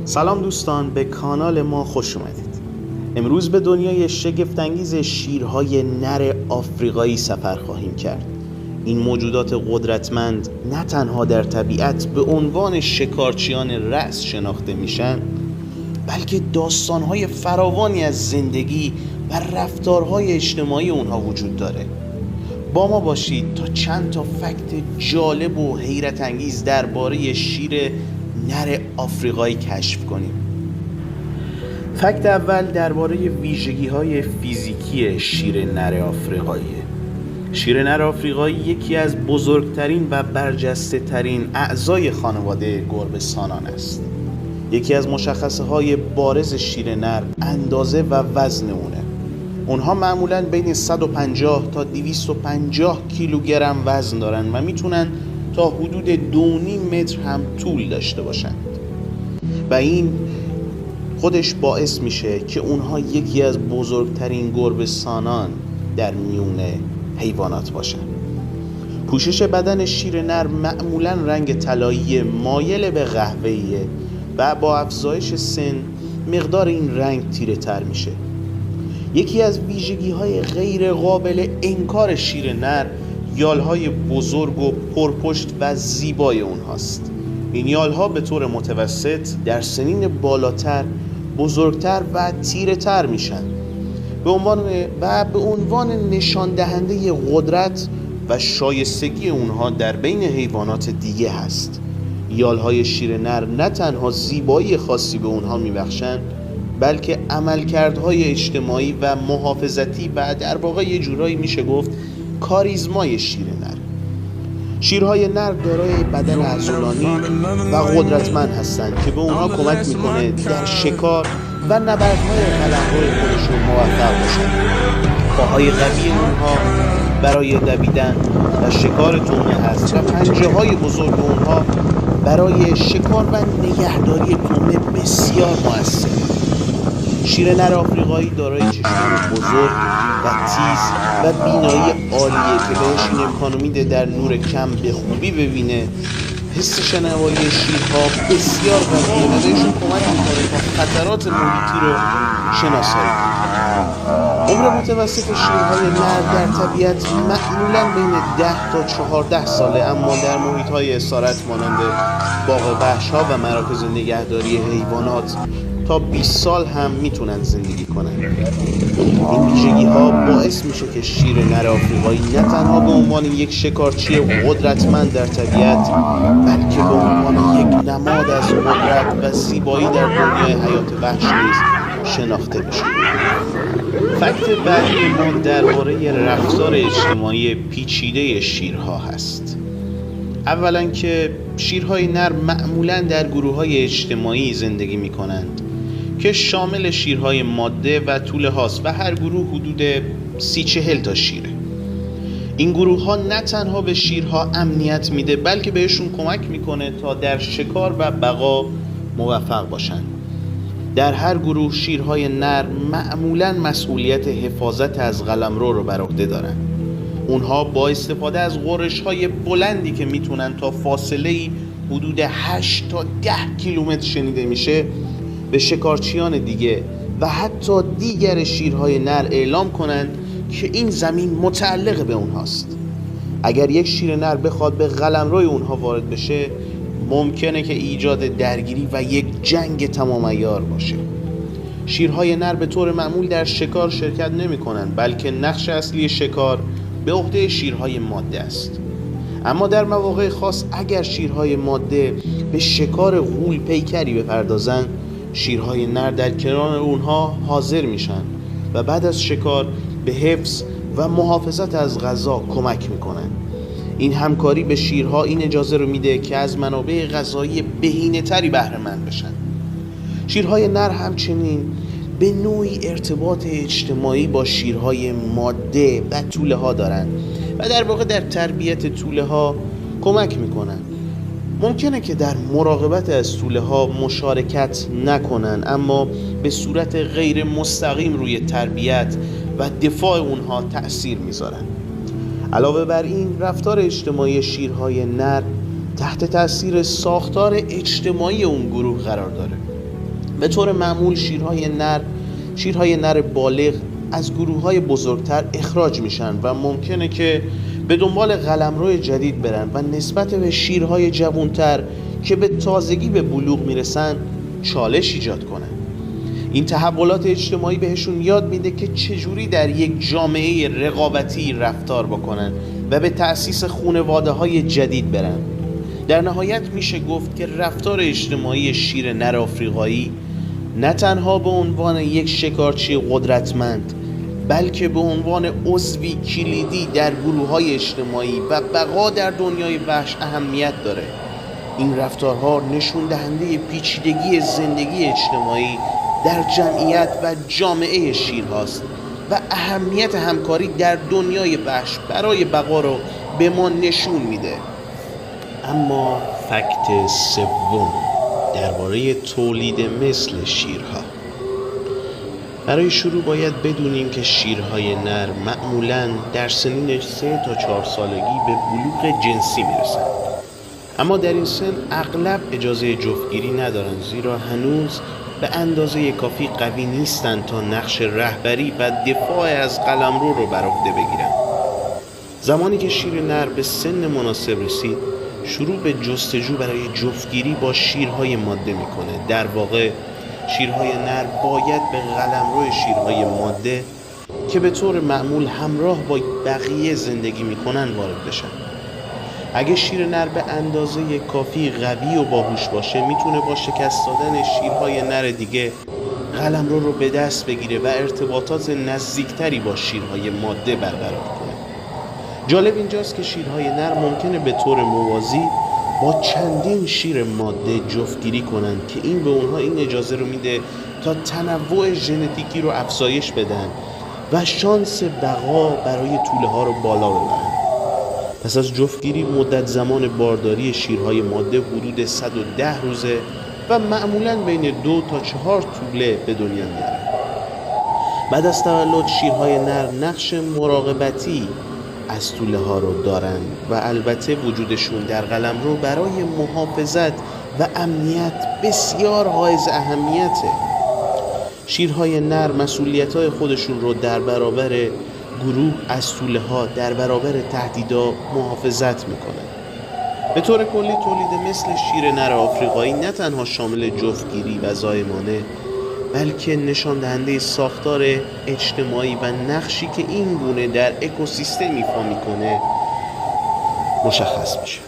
سلام دوستان، به کانال ما خوش اومدید. امروز به دنیای شگفت‌انگیز شیرهای نر آفریقایی سفر خواهیم کرد. این موجودات قدرتمند نه تنها در طبیعت به عنوان شکارچیان رأس شناخته میشن، بلکه داستانهای فراوانی از زندگی و رفتارهای اجتماعی اونها وجود داره. با ما باشید تا چند تا فکت جالب و حیرت انگیز درباره شیر نر آفریقایی کشف کنیم. فکت اول درباره ویژگی‌های فیزیکی شیر نر آفریقایی. شیر نر آفریقایی یکی از بزرگترین و برجسته ترین اعضای خانواده گربه‌سانان است. یکی از مشخصه‌های بارز شیر نر اندازه و وزن اونها معمولاً بین 150 تا 250 کیلوگرم وزن دارن و میتونن تا حدود 2.5 متر هم طول داشته باشند و این خودش باعث میشه که اونها یکی از بزرگترین گربه‌سانان در میون حیوانات باشن. پوشش بدن شیر نر معمولاً رنگ طلایی مایل به قهوه‌ایه و با افزایش سن مقدار این رنگ تیره تر میشه. یکی از ویژگی‌های غیر قابل انکار شیر نر یالهای بزرگ و پرپشت و زیبای اونهاست. این یالها به طور متوسط در سنین بالاتر بزرگتر و تیره تر میشن به عنوان نشان دهنده قدرت و شایستگی اونها در بین حیوانات دیگه هست. یالهای شیر نر نه تنها زیبایی خاصی به اونها میبخشن، بلکه عملکردهای اجتماعی و محافظتی و در واقع یه جورایی میشه گفت کاریزمای شیر نر. شیرهای نر دارای بدن عضلانی و قدرتمند هستند که به اونها کمک میکنه در شکار و نبردهای قلمرو خودشون موفق باشن. پاهای قوی اونها برای دویدن و شکار طعمه هست و پنجه‌های بزرگ اونها برای شکار و نگهداری طعمه بسیار مؤثر. شیر نر آفریقایی دارای چشمان بزرگ و تیز و بینایی عالیه که بهش این امکانو میده در نور کم به خوبی ببینه. حس شنوایی شیرها بسیار قویه و بهشون کمک میکنه تا خطرات محیطی رو شناسایی کنه. عمر متوسط شیرهای نر در طبیعت معمولاً بین 10 تا 14 ساله، اما در محیط‌های اسارت مانند باغ وحش‌ها و مراکز نگهداری حیوانات تا 20 سال هم میتونن زندگی کنن. این ویژگی‌ها باعث میشه که شیر نر آفریقایی نه تنها به عنوان یک شکارچی قدرتمند در طبیعت، بلکه به عنوان یک نماد از قدرت و زیبایی در دنیای حیات وحش نیز شناخته بشه. فکت بعدی ما درباره رفتار اجتماعی پیچیده شیرها هست. اولا که شیرهای نر معمولاً در گروه‌های اجتماعی زندگی می‌کنند که شامل شیرهای ماده و توله هاست و هر گروه حدود 30-40 تا شیره. این گروه ها نه تنها به شیرها امنیت میده، بلکه بهشون کمک میکنه تا در شکار و بقا موفق باشن. در هر گروه شیرهای نر معمولاً مسئولیت حفاظت از قلمرو رو بر عهده دارن. اونها با استفاده از غرش‌های بلندی که میتونن تا فاصله‌ای حدود 8 تا 10 کیلومتر شنیده میشه به شکارچیان دیگه و حتی دیگر شیرهای نر اعلام کنند که این زمین متعلق به اونهاست. اگر یک شیر نر بخواد به قلمروی اونها وارد بشه، ممکنه که ایجاد درگیری و یک جنگ تمام عیار باشه. شیرهای نر به طور معمول در شکار شرکت نمی کنند، بلکه نقش اصلی شکار به عهده شیرهای ماده است. اما در مواقع خاص اگر شیرهای ماده به شکار غول پیکری بپردازن، شیرهای نر در کنار اونها حاضر میشن و بعد از شکار به حفظ و محافظت از غذا کمک میکنن. این همکاری به شیرها این اجازه رو میده که از منابع غذایی بهینه‌تری بهره مند بشن. شیرهای نر همچنین به نوعی ارتباط اجتماعی با شیرهای ماده و توله ها دارن و در واقع در تربیت توله ها کمک میکنن. ممکنه که در مراقبت از توله ها مشارکت نکنن، اما به صورت غیر مستقیم روی تربیت و دفاع اونها تأثیر میذارن. علاوه بر این، رفتار اجتماعی شیرهای نر تحت تأثیر ساختار اجتماعی اون گروه قرار داره. به طور معمول شیرهای نر بالغ از گروه‌های بزرگتر اخراج میشن و ممکنه که به دنبال قلمرو جدید برن و نسبت به شیرهای جوانتر که به تازگی به بلوغ میرسن چالش ایجاد کنن. این تحولات اجتماعی بهشون یاد میده که چجوری در یک جامعه رقابتی رفتار بکنن و به تأسیس خانواده‌های جدید برن. در نهایت میشه گفت که رفتار اجتماعی شیر نر آفریقایی نه تنها به عنوان یک شکارچی قدرتمند بلکه به عنوان عضوی کلیدی در گروه‌های اجتماعی و بقا در دنیای وحش اهمیت داره. این رفتارها نشون دهنده پیچیدگی زندگی اجتماعی در جمعیت و جامعه شیرهاست و اهمیت همکاری در دنیای وحش برای بقا رو به ما نشون میده. اما فکت سوم درباره تولید مثل شیرها. برای شروع باید بدونیم که شیرهای نر معمولاً در سنین 3 تا 4 سالگی به بلوغ جنسی میرسند. اما در این سن اغلب اجازه جفتگیری ندارن، زیرا هنوز به اندازه کافی قوی نیستند تا نقش رهبری و دفاع از قلمرو رو بر عهده بگیرن. زمانی که شیر نر به سن مناسب رسید، شروع به جستجو برای جفتگیری با شیرهای ماده میکنه. در واقع شیرهای نر باید به قلمرو شیرهای ماده که به طور معمول همراه با بقیه زندگی میکنن وارد بشن. اگه شیر نر به اندازه کافی قوی و باهوش باشه، میتونه با شکست دادن شیرهای نر دیگه قلمرو رو به دست بگیره و ارتباطات نزدیکتری با شیرهای ماده برقرار کنه. جالب اینجاست که شیرهای نر ممکنه به طور موازی با چندین شیر ماده جفتگیری کنن که این به اونها این اجازه رو میده تا تنوع ژنتیکی رو افزایش بدن و شانس بقا برای توله ها رو بالا ببرن. پس از جفتگیری مدت زمان بارداری شیرهای ماده حدود 110 روزه و معمولاً بین 2 تا 4 توله به دنیا میارن. بعد از تولد شیرهای نر نقش مراقبتی از توله ها رو دارن و البته وجودشون در قلمرو برای محافظت و امنیت بسیار حائز اهمیته. شیرهای نر مسئولیت‌های خودشون رو در برابر گروه از توله ها در برابر تهدیدها محافظت میکنن. به طور کلی تولید مثل شیر نر آفریقایی نه تنها شامل جفتگیری و زایمانه، بلکه نشان دهنده ساختار اجتماعی و نقشی که این گونه در اکوسیستم ایفا میکنه مشخص میشه.